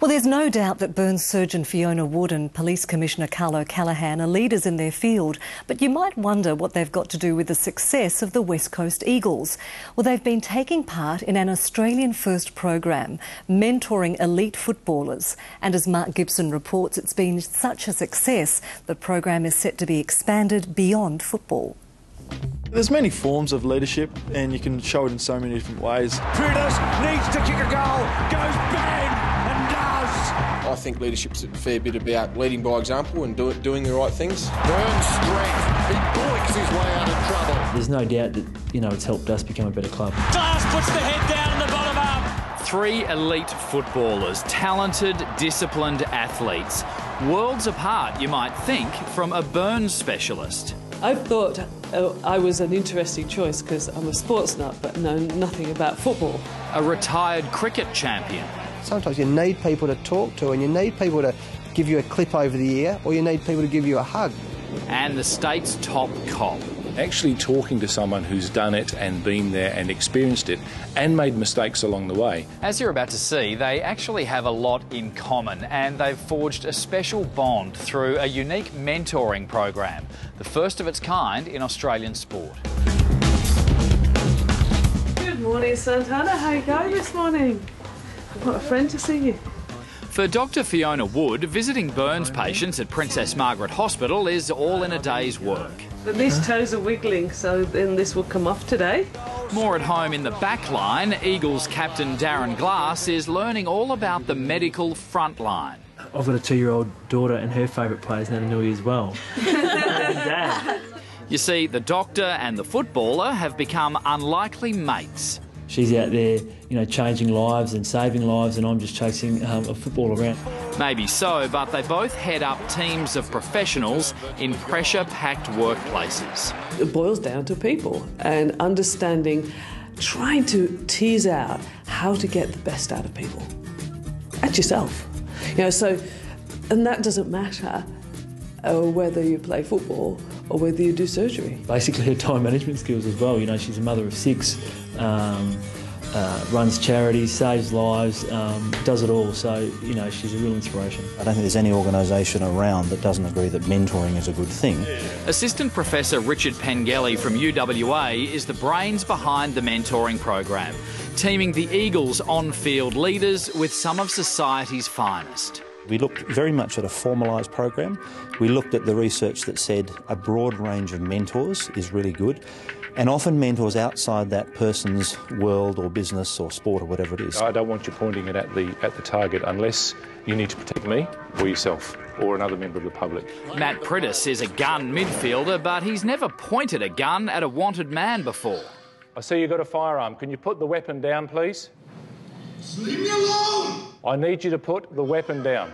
Well, there's no doubt that Burns surgeon Fiona Wood and Police Commissioner Carl O'Callaghan are leaders in their field, but you might wonder what they've got to do with the success of the West Coast Eagles. Well, they've been taking part in an Australian First program, mentoring elite footballers. And as Mark Gibson reports, it's been such a success, the program is set to be expanded beyond football. There's many forms of leadership and you can show it in so many different ways. Priddis needs to kick a goal, goes bang and does. I think leadership's a fair bit about leading by example and doing the right things. Burns' strength, he bollocks his way out of trouble. There's no doubt that, it's helped us become a better club. Glass puts the head down in the bottom up. 3 elite footballers, talented, disciplined athletes. Worlds apart, you might think, from a Burns specialist. I thought I was an interesting choice because I'm a sports nut but know nothing about football. A retired cricket champion. Sometimes you need people to talk to and you need people to give you a clip over the ear or you need people to give you a hug. And the state's top cop. Actually talking to someone who's done it and been there and experienced it and made mistakes along the way. As you're about to see, they actually have a lot in common and they've forged a special bond through a unique mentoring program, the first of its kind in Australian sport. Good morning, Santana. How you going this morning? I've got a friend to see you. For Dr. Fiona Wood, visiting Burns patients at Princess Margaret Hospital is all in a day's work. But these toes are wiggling, so then this will come off today. More at home in the back line, Eagles captain Darren Glass is learning all about the medical front line. I've got a 2-year-old daughter and her favourite player is Nui as well. Dad. You see, the doctor and the footballer have become unlikely mates. She's out there, changing lives and saving lives, and I'm just chasing a football around. Maybe so, but they both head up teams of professionals in pressure-packed workplaces. It boils down to people and understanding, trying to tease out how to get the best out of people. And yourself. And that doesn't matter whether you play football or whether you do surgery. Basically her time management skills as well. She's a mother of 6, runs charities, saves lives, does it all. So, she's a real inspiration. I don't think there's any organisation around that doesn't agree that mentoring is a good thing. Assistant Professor Richard Pengelly from UWA is the brains behind the mentoring program, teaming the Eagles' on-field leaders with some of society's finest. We looked very much at a formalised program. We looked at the research that said a broad range of mentors is really good, and often mentors outside that person's world or business or sport or whatever it is. I don't want you pointing it at the target unless you need to protect me or yourself or another member of the public. Matt Priddis is a gun midfielder, but he's never pointed a gun at a wanted man before. I see you've got a firearm. Can you put the weapon down, please? Leave me alone! I need you to put the weapon down.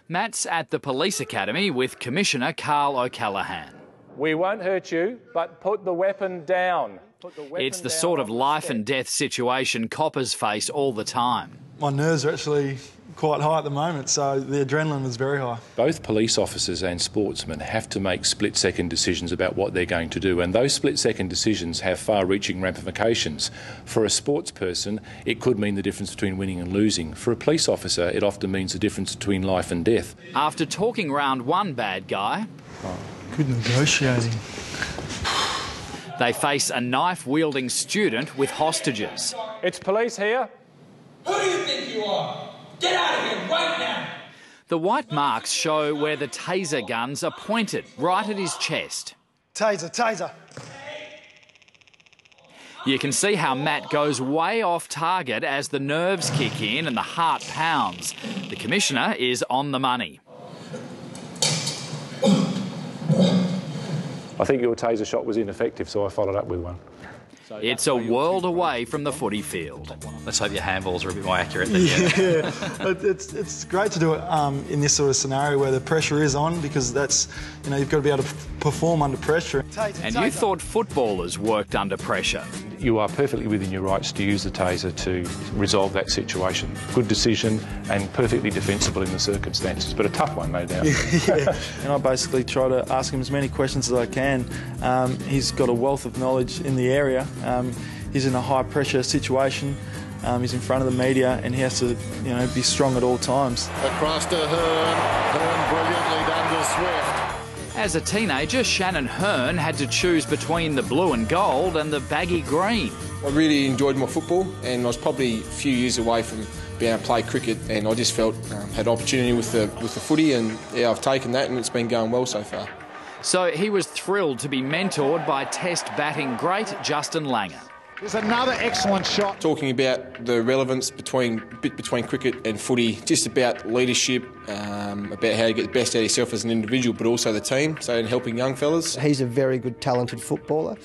Matt's at the police academy with Commissioner Carl O'Callaghan. We won't hurt you, but put the weapon down. It's the sort of life and death situation coppers face all the time. My nerves are actually quite high at the moment, so the adrenaline is very high. Both police officers and sportsmen have to make split-second decisions about what they're going to do, and those split-second decisions have far-reaching ramifications. For a sports person, it could mean the difference between winning and losing. For a police officer, it often means the difference between life and death. After talking round one bad guy... Good negotiating. They face a knife-wielding student with hostages. It's police here. Who do you think you are? Get out of here right now! The white marks show where the taser guns are pointed, right at his chest. Taser, taser. You can see how Matt goes way off target as the nerves kick in and the heart pounds. The Commissioner is on the money. I think your taser shot was ineffective, so I followed up with one. It's a world away from the footy field. Let's hope your handballs are a bit more accurate than It's great to do it in this sort of scenario where the pressure is on, because that's, you've got to be able to perform under pressure. And you thought footballers worked under pressure. You are perfectly within your rights to use the taser to resolve that situation. Good decision and perfectly defensible in the circumstances, but a tough one, no doubt. Yeah. And I basically try to ask him as many questions as I can. He's got a wealth of knowledge in the area. He's in a high pressure situation. He's in front of the media, and he has to, be strong at all times. Across to Hurn. Hurn brilliantly done to Swift. As a teenager, Shannon Hurn had to choose between the blue and gold and the baggy green. I really enjoyed my football, and I was probably a few years away from being able to play cricket, and I just felt had opportunity with the footy, and yeah, I've taken that, and it's been going well so far. So he was thrilled to be mentored by Test batting great Justin Langer. There's another excellent shot. Talking about the relevance between cricket and footy, just about leadership, about how to get the best out of yourself as an individual, but also the team, so in helping young fellas. He's a very good, talented footballer.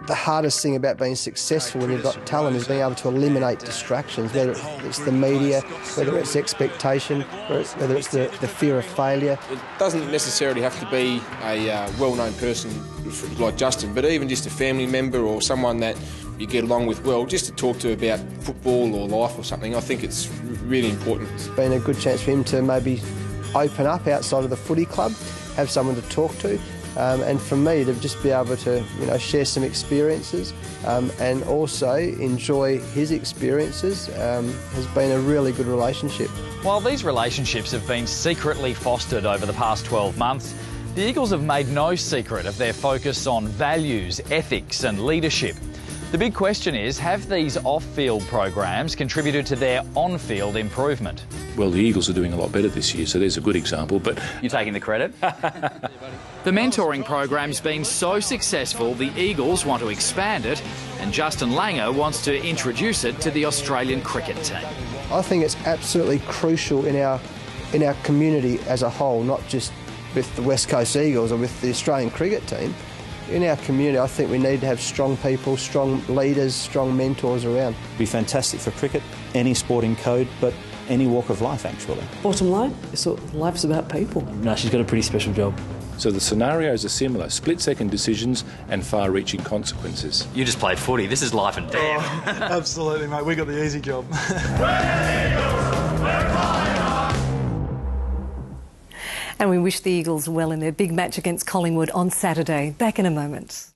The hardest thing about being successful when you've got talent is being able to eliminate distractions, whether it's the media, whether it's expectation, whether it's the fear of failure. It doesn't necessarily have to be a well-known person like Justin, but even just a family member or someone that you get along with well, just to talk to about football or life or something. I think it's really important. It's been a good chance for him to maybe open up outside of the footy club, have someone to talk to. And for me to just be able to, share some experiences and also enjoy his experiences has been a really good relationship. While these relationships have been secretly fostered over the past 12 months, the Eagles have made no secret of their focus on values, ethics and leadership. The big question is, have these off-field programs contributed to their on-field improvement? Well, the Eagles are doing a lot better this year, so there's a good example, but... You're taking the credit? The mentoring program's been so successful, the Eagles want to expand it, and Justin Langer wants to introduce it to the Australian cricket team. I think it's absolutely crucial in our community as a whole, not just with the West Coast Eagles or with the Australian cricket team. In our community, I think we need to have strong people, strong leaders, strong mentors around. It'd be fantastic for cricket, any sporting code, but any walk of life, actually. Bottom line, life's about people. No, she's got a pretty special job. So the scenarios are similar, split-second decisions and far-reaching consequences. You just played footy. This is life and death. Oh, absolutely, mate. We got the easy job. And we wish the Eagles well in their big match against Collingwood on Saturday. Back in a moment.